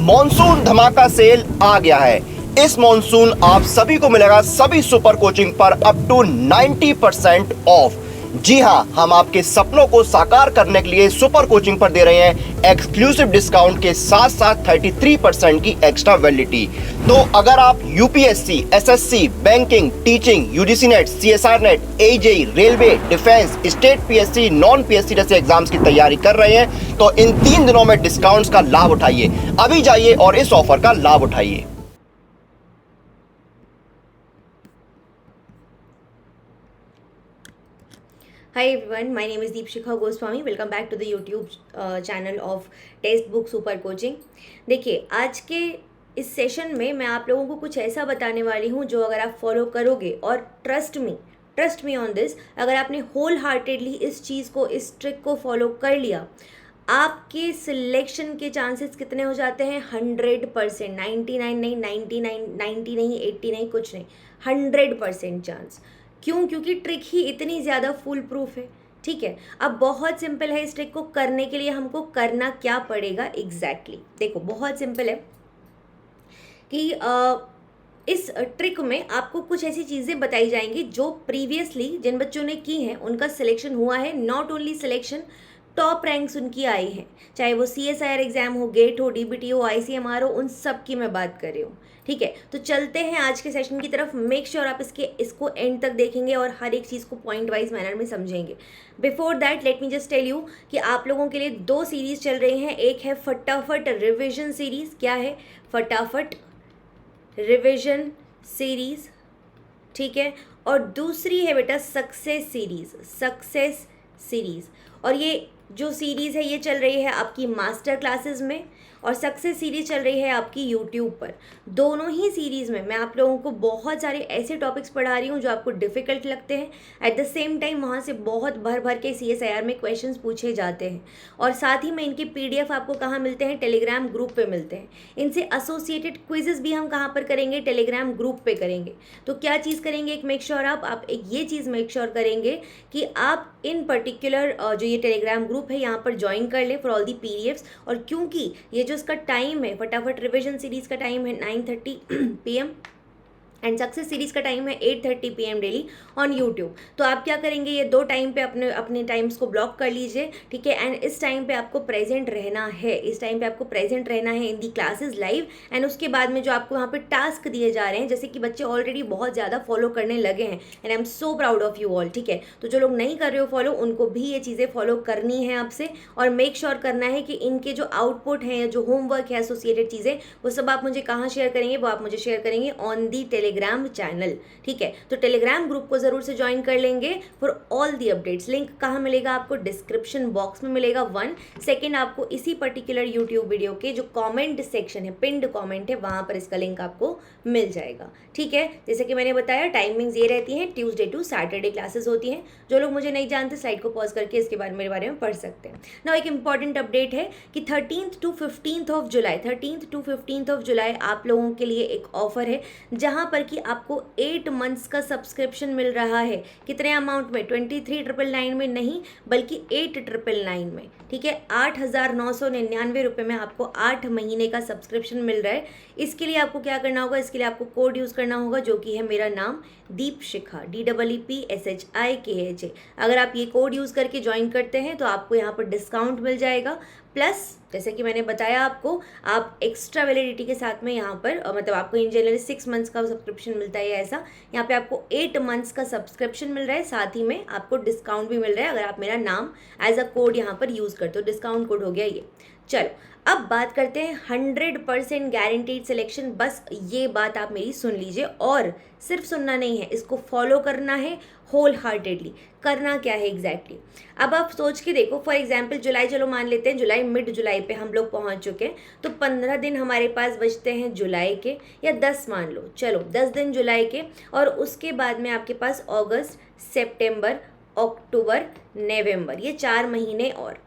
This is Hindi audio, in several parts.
मॉनसून धमाका सेल आ गया है। इस मॉनसून आप सभी को मिलेगा सभी सुपर कोचिंग पर अप टू 90% ऑफ। जी हां, हम आपके सपनों को साकार करने के लिए सुपर कोचिंग पर दे रहे हैं एक्सक्लूसिव डिस्काउंट के साथ साथ 33% की एक्स्ट्रा वैलिडिटी। तो अगर आप UPSC, SSC, banking, teaching, UGC net, CSR net, AJE, railway, defence, state PSC, non PSC जैसे एग्जाम्स की तैयारी कर रहे हैं तो इन 3 दिनों में डिस्काउंट्स का लाभ उठाइए। अभी जाइए और इस ऑफर का लाभ उठाइए। Hi everyone, my name is Deepshikha Goswami. Welcome back to the YouTube channel of Textbook Super Coaching. देखिए, आज के इस सेशन में मैं आप लोगों को कुछ ऐसा बताने वाली हूँ जो अगर आप फॉलो करोगे और ट्रस्ट मी ऑन दिस, अगर आपने होल हार्टेडली इस चीज़ को, इस ट्रिक को फॉलो कर लिया, आपके सिलेक्शन के चांसेस कितने हो जाते हैं? 100%, 99 नहीं, 99, 90 नहीं, 80 नहीं, कुछ नहीं, 100% चांस। क्यों? क्योंकि ट्रिक ही इतनी ज़्यादा फुल प्रूफ है। ठीक है, अब बहुत सिंपल है। इस ट्रिक को करने के लिए हमको करना क्या पड़ेगा एग्जैक्टली? देखो, बहुत सिंपल है कि इस ट्रिक में आपको कुछ ऐसी चीज़ें बताई जाएंगी जो प्रीवियसली जिन बच्चों ने की हैं उनका सिलेक्शन हुआ है। Not only selection, top ranks उनकी आई हैं, चाहे वो CSIR एग्जाम हो, गेट हो, DBT हो, ICMR हो, उन सब की मैं बात कर रही हूँ। ठीक है, तो चलते हैं आज के सेशन की तरफ। मेक श्योर आप इसको एंड तक देखेंगे और हर एक चीज़ को पॉइंट वाइज मैनर में समझेंगे। Before that let me just tell you कि आप लोगों के लिए 2 सीरीज़ चल रही हैं। एक है फटाफट रिविजन सीरीज़। क्या है? फटाफट रिविजन सीरीज़। ठीक है, और दूसरी है बेटा सक्सेस सीरीज़। और ये जो सीरीज़ है ये चल रही है आपकी मास्टर क्लासेस में, और सक्सेस सीरीज़ चल रही है आपकी यूट्यूब पर। दोनों ही सीरीज़ में मैं आप लोगों को बहुत सारे ऐसे टॉपिक्स पढ़ा रही हूँ जो आपको डिफ़िकल्ट लगते हैं। एट द सेम टाइम वहाँ से बहुत भर के CSIR में क्वेश्चंस पूछे जाते हैं। और साथ ही में इनके PDF आपको कहाँ मिलते हैं? टेलीग्राम ग्रुप पे मिलते हैं। इनसे एसोसिएटेड क्विजेज़ भी हम कहाँ पर करेंगे? टेलीग्राम ग्रुप पे करेंगे। तो क्या चीज़ करेंगे? एक मेक श्योर आप एक ये चीज़ मेक श्योर करेंगे कि आप इन पर्टिकुलर जो ये टेलीग्राम ग्रुप है यहाँ पर ज्वाइन कर लें फॉर ऑल दी PDFs। और क्योंकि ये जो इसका टाइम है, फटाफट रिविजन सीरीज़ का टाइम है 9:30 PM एंड सक्सेस सीरीज़ का टाइम है 8:30 PM डेली ऑन यूट्यूब। तो आप क्या करेंगे? ये 2 टाइम पे अपने टाइम्स को ब्लॉक कर लीजिए। ठीक है, एंड इस टाइम पे आपको प्रेजेंट रहना है। इन दी क्लासेस लाइव। एंड उसके बाद में जो आपको वहाँ पे टास्क दिए जा रहे हैं, जैसे कि बच्चे ऑलरेडी बहुत ज़्यादा फॉलो करने लगे हैं and I am so proud of you all. ठीक है, तो जो लोग नहीं कर रहे हो फॉलो, उनको भी ये चीज़ें फॉलो करनी है आपसे, और मेक श्योर करना है कि इनके जो आउटपुट हैं, जो होमवर्क है, एसोसिएटेड चीज़ें, वो सब आप मुझे कहाँ शेयर करेंगे? वो आप मुझे शेयर करेंगे ऑन दी टेलीग्राम चैनल। ठीक है, तो टेलीग्राम ग्रुप को जरूर से ज्वाइन कर लेंगे for all the updates. Link कहाँ मिलेगा आपको? डिस्क्रिप्शन बॉक्स में मिलेगा। 1 सेकेंड आपको इसी पर्टिकुलर यूट्यूब वीडियो के जो कमेंट सेक्शन है, पिंड कमेंट है, वहां पर इसका लिंक आपको मिल जाएगा। ठीक है, जैसे कि मैंने बताया टाइमिंग्स ये रहती हैं, ट्यूसडे टू सैटरडे क्लासेस होती हैं। जो लोग मुझे नहीं जानते स्लाइड को पॉज करके इसके बारे मेरे बारे में पढ़ सकते हैं। ना एक इंपॉर्टेंट अपडेट है कि 13th to 15th of July आप लोगों के लिए एक ऑफर है जहां पर कि आपको 8 मंथ्स का सब्सक्रिप्शन मिल रहा है। कितने अमाउंट में? 23,999 में नहीं, बल्कि 8,999 में। ठीक है, 8,999 रुपये में आपको 8 महीने का सब्सक्रिप्शन मिल रहा है। इसके लिए आपको क्या करना होगा? इसके लिए आपको कोड यूज़ करना होगा जो कि है मेरा नाम दीपशिखा, DEEPSHIKHA। अगर आप ये कोड यूज़ करके ज्वाइन करते हैं तो आपको यहाँ पर डिस्काउंट मिल जाएगा। प्लस जैसे कि मैंने बताया आपको, आप एक्स्ट्रा वैलिडिटी के साथ में यहाँ पर मतलब आपको इन जनरल 6 मंथ्स का सब्सक्रिप्शन मिलता है ऐसा, यहाँ पे आपको 8 मंथ्स का सब्सक्रिप्शन मिल रहा है। साथ ही में आपको डिस्काउंट भी मिल रहा है अगर आप मेरा नाम एज अ कोड यहाँ पर यूज़ करते हो। डिस्काउंट कोड हो गया ये। चलो, अब बात करते हैं 100% गारंटीड सिलेक्शन। बस ये बात आप मेरी सुन लीजिए, और सिर्फ सुनना नहीं है, इसको फॉलो करना है होल हार्टेडली। करना क्या है एग्जैक्टली? अब आप सोच के देखो, फॉर एग्जाम्पल जुलाई, चलो मान लेते हैं जुलाई, मिड जुलाई पे हम लोग पहुंच चुके हैं, तो 15 दिन हमारे पास बचते हैं जुलाई के, या 10 मान लो, चलो 10 दिन जुलाई के, और उसके बाद में आपके पास अगस्त, सितंबर, अक्टूबर, नवंबर, ये 4 महीने और।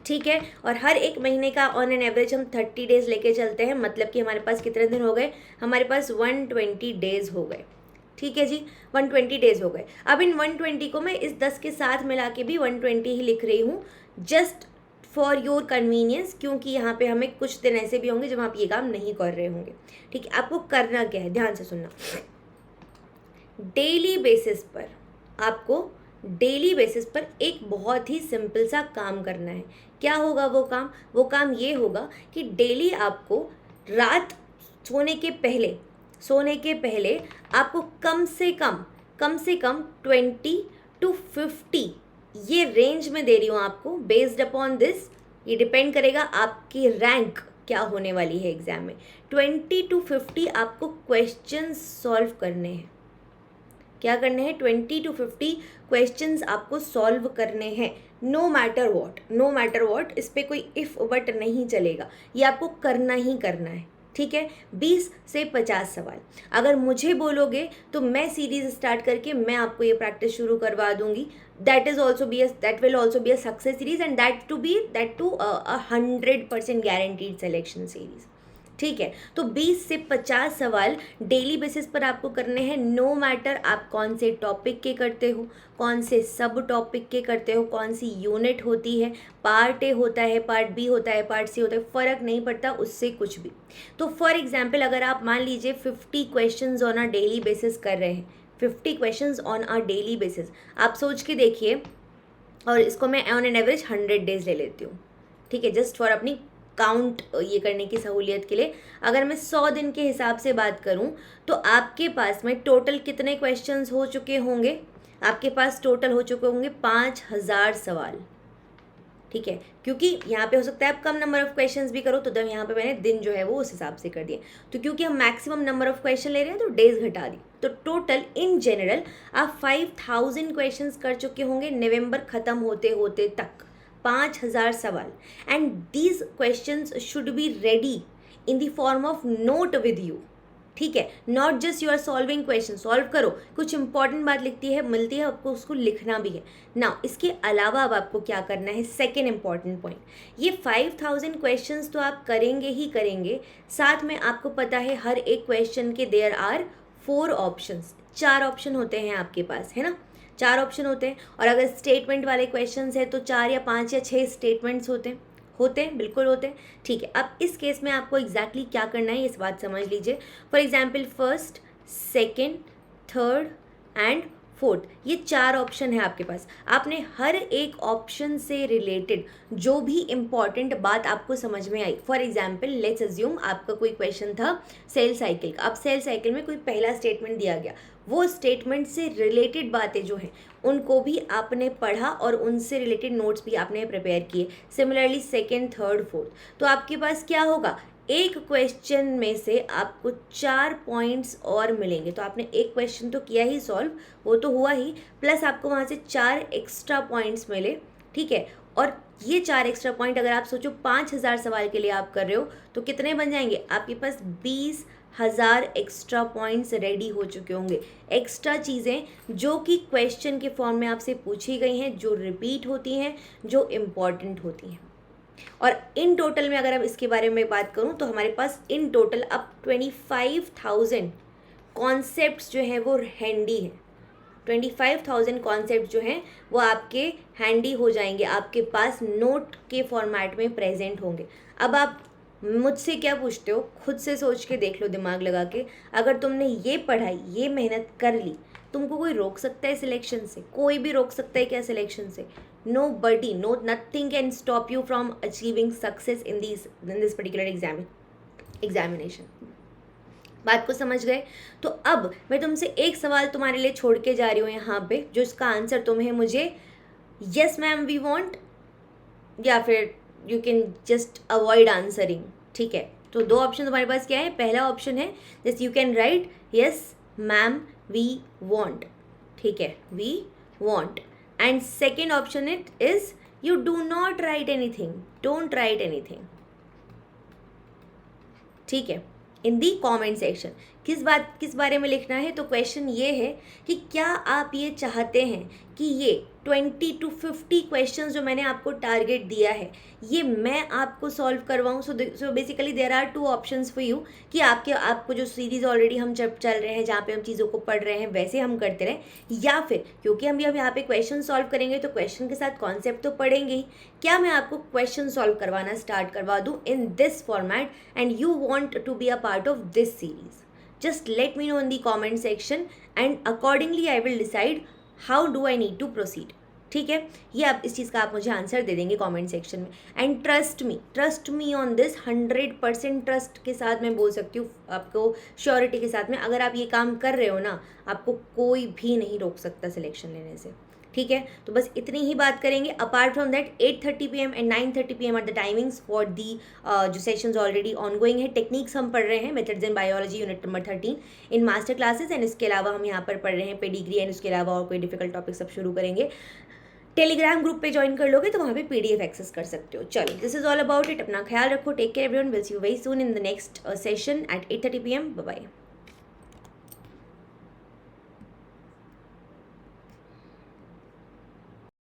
ठीक है, और हर एक महीने का ऑन एन एवरेज हम 30 डेज लेके चलते हैं, मतलब कि हमारे पास कितने दिन हो गए? हमारे पास 120 डेज हो गए। ठीक है जी, 120 डेज हो गए। अब इन 120 को मैं इस 10 के साथ मिला के भी 120 ही लिख रही हूँ, जस्ट फॉर योर कन्वीनियंस, क्योंकि यहाँ पे हमें कुछ दिन ऐसे भी होंगे जब आप ये काम नहीं कर रहे होंगे। ठीक है, आपको करना क्या है, ध्यान से सुनना। डेली बेसिस पर आपको डेली बेसिस पर एक बहुत ही सिंपल सा काम करना है। क्या होगा वो काम? वो काम ये होगा कि डेली आपको रात सोने के पहले आपको कम से कम 20 to 50, ये रेंज में दे रही हूँ आपको। बेस्ड अपॉन दिस, ये डिपेंड करेगा आपकी रैंक क्या होने वाली है एग्जाम में। 20 to 50 आपको क्वेश्चंस सॉल्व करने हैं। क्या करने हैं? 20 to 50 क्वेश्चंस आपको सॉल्व करने हैं। नो मैटर वॉट, इस पर कोई इफ़ बट नहीं चलेगा, ये आपको करना ही करना है। ठीक है, 20 से 50 सवाल। अगर मुझे बोलोगे तो मैं सीरीज स्टार्ट करके मैं आपको ये प्रैक्टिस शुरू करवा दूंगी। that will also be a success series, and that to a 100% guaranteed selection series। ठीक है, तो 20 से 50 सवाल डेली बेसिस पर आपको करने हैं। नो मैटर आप कौन से टॉपिक के करते हो, कौन से सब टॉपिक के करते हो, कौन सी यूनिट होती है, पार्ट ए होता है, पार्ट बी होता है, पार्ट सी होता है, फ़र्क नहीं पड़ता उससे कुछ भी। तो फॉर एग्जाम्पल अगर आप मान लीजिए 50 questions on a daily basis कर रहे हैं, 50 questions on a daily basis, आप सोच के देखिए, और इसको मैं ऑन एन एवरेज 100 डेज ले लेती हूँ। ठीक है, जस्ट फॉर अपनी काउंट ये करने की सहूलियत के लिए। अगर मैं 100 दिन के हिसाब से बात करूं तो आपके पास में टोटल कितने क्वेश्चंस हो चुके होंगे? आपके पास टोटल हो चुके होंगे 5000 सवाल। ठीक है, क्योंकि यहाँ पे हो सकता है आप कम नंबर ऑफ क्वेश्चंस भी करो, तो तब यहाँ पे मैंने दिन जो है वो उस हिसाब से कर दिए। तो क्योंकि हम मैक्सिमम नंबर ऑफ क्वेश्चन ले रहे हैं तो डेज घटा दी, तो टोटल इन जनरल आप 5000 क्वेश्चंस कर चुके होंगे नवंबर ख़त्म होते होते तक। 5000 सवाल, and these questions should be ready in the form of note with you. ठीक है, not just you are solving question, solve करो, कुछ इंपॉर्टेंट बात मिलती है आपको, उसको लिखना भी है ना। इसके अलावा अब आपको क्या करना है, सेकेंड इंपॉर्टेंट पॉइंट, ये 5000 क्वेश्चंस तो आप करेंगे ही करेंगे, साथ में आपको पता है हर एक क्वेश्चन के देयर आर 4 ऑप्शंस, 4 ऑप्शन होते हैं आपके पास, है ना, 4 ऑप्शन होते हैं। और अगर स्टेटमेंट वाले क्वेश्चंस है तो 4 या 5 या 6 स्टेटमेंट्स होते हैं, बिल्कुल होते हैं। ठीक है, अब इस केस में आपको एग्जैक्टली क्या करना है इस बात समझ लीजिए। For example first, second, third and fourth, ये 4 ऑप्शन है आपके पास। आपने हर एक ऑप्शन से रिलेटेड जो भी इम्पॉर्टेंट बात आपको समझ में आई, फॉर एग्जाम्पल लेट्स अज्यूम आपका कोई क्वेश्चन था सेल साइकिल का। अब सेल साइकिल में कोई पहला स्टेटमेंट दिया गया, वो स्टेटमेंट से रिलेटेड बातें जो हैं उनको भी आपने पढ़ा और उनसे रिलेटेड नोट्स भी आपने प्रिपेयर किए। सिमिलरली सेकेंड, थर्ड, फोर्थ, तो आपके पास क्या होगा, एक क्वेश्चन में से आपको 4 पॉइंट्स और मिलेंगे। तो आपने एक क्वेश्चन तो किया ही सॉल्व, वो तो हुआ ही, प्लस आपको वहाँ से 4 एक्स्ट्रा पॉइंट्स मिले। ठीक है, और ये 4 एक्स्ट्रा पॉइंट अगर आप सोचो 5000 सवाल के लिए आप कर रहे हो तो कितने बन जाएंगे, आपके पास 20,000 एक्स्ट्रा पॉइंट्स रेडी हो चुके होंगे। एक्स्ट्रा चीज़ें जो कि क्वेश्चन के फॉर्म में आपसे पूछी गई हैं, जो रिपीट होती हैं, जो इम्पॉर्टेंट होती हैं। और इन टोटल में अगर अब इसके बारे में बात करूं तो हमारे पास इन टोटल अब 25,000 कॉन्सेप्ट्स जो हैं वो हैंडी हैं। 25,000 कॉन्सेप्ट जो हैं वो आपके हैंडी हो जाएंगे, आपके पास नोट के फॉर्मेट में प्रेजेंट होंगे। अब आप मुझसे क्या पूछते हो, खुद से सोच के देख लो, दिमाग लगा के, अगर तुमने ये पढ़ाई, ये मेहनत कर ली, तुमको कोई रोक सकता है सिलेक्शन से? कोई भी रोक सकता है क्या सिलेक्शन से? No buddy, no, nothing can stop you from achieving success in this particular examination. बात को समझ गए? तो अब मैं तुमसे एक सवाल तुम्हारे लिए छोड़ के जा रही हूँ यहाँ पे, जो इसका आंसर तुम्हें मुझे यस मैम वी वांट, या फिर you can just avoid answering. ठीक है, तो 2 ऑप्शन तुम्हारे पास क्या है, पहला ऑप्शन है just you can write yes ma'am we want. ठीक है, we want, and second option it is you do not write anything, don't write anything. ठीक है, इन दी कॉमेंट सेक्शन किस बारे में लिखना है। तो क्वेश्चन ये है कि क्या आप ये चाहते हैं कि ये 20 to 50 क्वेश्चन जो मैंने आपको टारगेट दिया है ये मैं आपको सॉल्व करवाऊँ. So basically there are 2 options for you कि आपको जो सीरीज़ ऑलरेडी हम जब चल रहे हैं जहाँ पे हम चीज़ों को पढ़ रहे हैं वैसे हम करते रहें, या फिर क्योंकि हम अब यहाँ पे क्वेश्चन सॉल्व करेंगे तो क्वेश्चन के साथ कॉन्सेप्ट तो पढ़ेंगे ही, क्या मैं आपको क्वेश्चन सॉल्व करवाना स्टार्ट करवा दूँ in this format and you want to be a part of this series. Just let me know in the comment section and accordingly I will decide how do I need to proceed. ठीक है, ये आप इस चीज़ का आप मुझे आंसर दे देंगे कमेंट सेक्शन में. And trust me on this, 100% trust के साथ मैं बोल सकती हूँ आपको, श्योरिटी के साथ में, अगर आप ये काम कर रहे हो ना आपको कोई भी नहीं रोक सकता सिलेक्शन लेने से. ठीक है, तो बस इतनी ही बात करेंगे. Apart from that 8:30 PM and 9:30 PM are the timings for the जो सेशंस ऑलरेडी ऑन गोइंग है. टेक्निक्स हम पढ़ रहे हैं, methods in biology unit number 13 in master classes, and इसके अलावा हम यहाँ पर पढ़ रहे हैं पेडिग्री, एंड उसके अलावा और कोई डिफिकल्ट टॉपिक सब शुरू करेंगे. टेलीग्राम ग्रुप पे ज्वाइन कर लोगे तो वहाँ पे PDF एक्सेस कर सकते हो. चलो, this is all about it. अपना ख्याल रखो. Take care everyone. Will see you very soon in the next session at 8:30 PM. Bye bye.